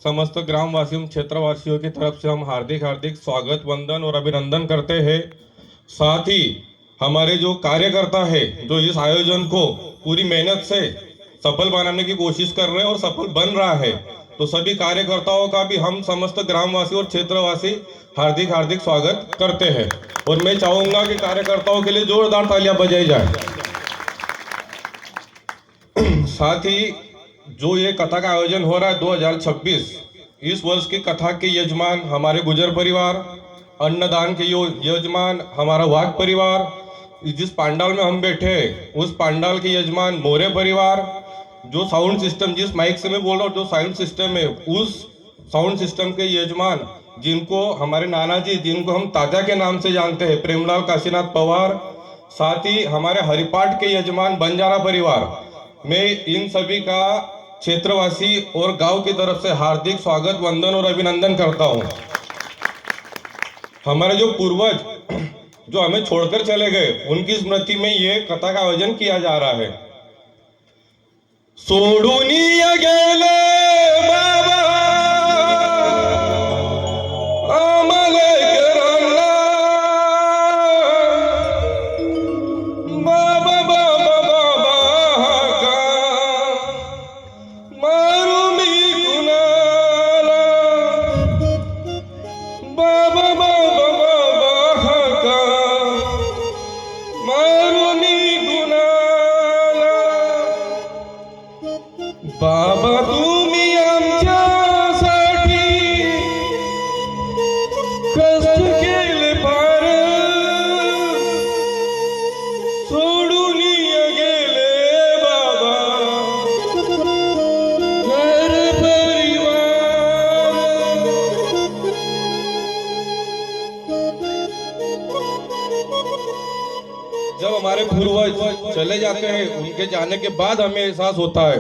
समस्त ग्रामवासियों क्षेत्रवासियों की तरफ से हम हार्दिक हार्दिक स्वागत वंदन और अभिनंदन करते हैं। साथ ही हमारे जो कार्यकर्ता है जो इस आयोजन को पूरी मेहनत से सफल बनाने की कोशिश कर रहे हैं और सफल बन रहा है, तो सभी कार्यकर्ताओं का भी हम समस्त ग्रामवासी और क्षेत्रवासी हार्दिक हार्दिक स्वागत करते हैं। और मैं चाहूंगा कि कार्यकर्ताओं के लिए जोरदार तालियां बजाई जाए। साथ ही जो ये कथा का आयोजन हो रहा है 2026, इस वर्ष की कथा के यजमान हमारे गुजर परिवार, अन्नदान के यजमान हमारा वाघ परिवार, जिस पंडाल में हम बैठे उस पंडाल के यजमान मोरे परिवार, जो साउंड सिस्टम जिस माइक से मैं बोल रहा हूँ जो साउंड सिस्टम है उस साउंड सिस्टम के यजमान जिनको हमारे नाना जी जिनको हम ताजा के नाम से जानते हैं प्रेमलाल काशीनाथ पवार, साथ ही हमारे हरिपाठ के यजमान बंजारा परिवार, मैं इन सभी का क्षेत्रवासी और गांव की तरफ से हार्दिक स्वागत वंदन और अभिनंदन करता हूं। हमारे जो पूर्वज जो हमें छोड़कर चले गए उनकी स्मृति में ये कथा का आयोजन किया जा रहा है। सोडूनिया गेले बाबा आम्हाले करांना, बाबा बाबा बाबा का मारू मी कुणाला, बाबा बाबा बाबा का मारू मी कुणाला, बाबा तुम्ही आमच्यासाठी कष्ट केले फार, सोडून गेले बाबा घर परिवार। जब हमारे पूर्वज चले जाते हैं उनके जाने के बाद हमें एहसास होता है।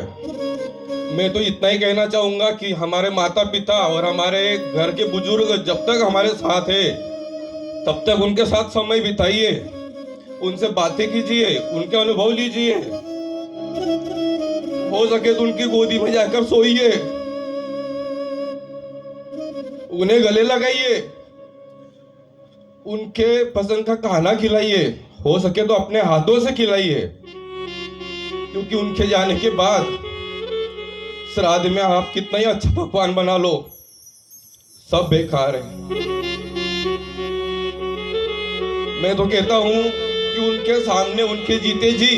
मैं तो इतना ही कहना चाहूंगा कि हमारे माता पिता और हमारे घर के बुजुर्ग जब तक हमारे साथ है तब तक उनके साथ समय बिताइए, उनसे बातें कीजिए, उनके अनुभव लीजिए, हो सके तो उनकी गोदी में जाकर सोइए, उन्हें गले लगाइए, उनके पसंद का खाना खिलाइए, हो सके तो अपने हाथों से खिलाइए, क्योंकि उनके जाने के बाद श्राद्ध में आप कितना ही अच्छा पकवान बना लो सब बेकार है। मैं तो कहता हूं कि उनके सामने उनके जीते जी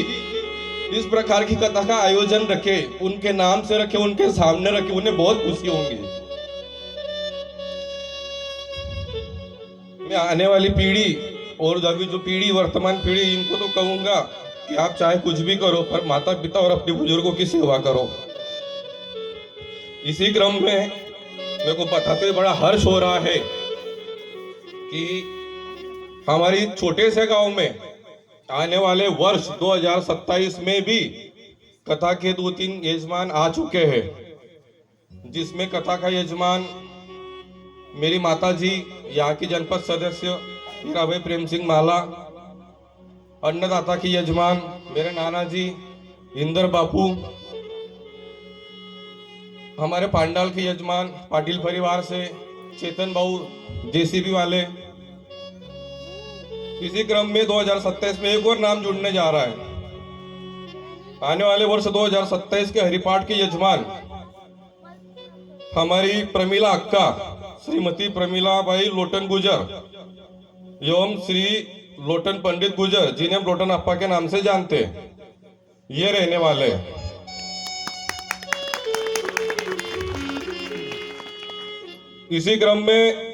इस प्रकार की कथा का आयोजन रखे, उनके नाम से रखे, उनके सामने रखे, उन्हें बहुत खुशी होंगी। मैं आने वाली पीढ़ी और अभी जो पीढ़ी वर्तमान पीढ़ी इनको तो कहूंगा कि आप चाहे कुछ भी करो पर माता पिता और अपने बुजुर्गों की सेवा करो। इसी क्रम में मेरे को बताते बड़ा हर्ष हो रहा है कि हमारी छोटे से गांव में आने वाले वर्ष 2027 में भी कथा के 2-3 यजमान आ चुके हैं, जिसमें कथा का यजमान मेरी माता जी, यहाँ की जनपद सदस्य हीराभाई प्रेम सिंह माला, अन्नदाता की यजमान मेरे नाना जी इंदर बापू, हमारे पांडाल के यजमान पाटिल परिवार से चेतन बाबू जेसीबी वाले। इसी क्रम में 2027 में एक और नाम जुड़ने जा रहा है। आने वाले वर्ष 2027 के हरिपाठ के यजमान हमारी प्रमिला अक्का श्रीमती प्रमिला भाई लोटन गुजर एवं श्री लोटन पंडित गुजर, जिन्हें हम लोटन अप्पा के नाम से जानते हैं, ये रहने वाले हैं। इसी क्रम में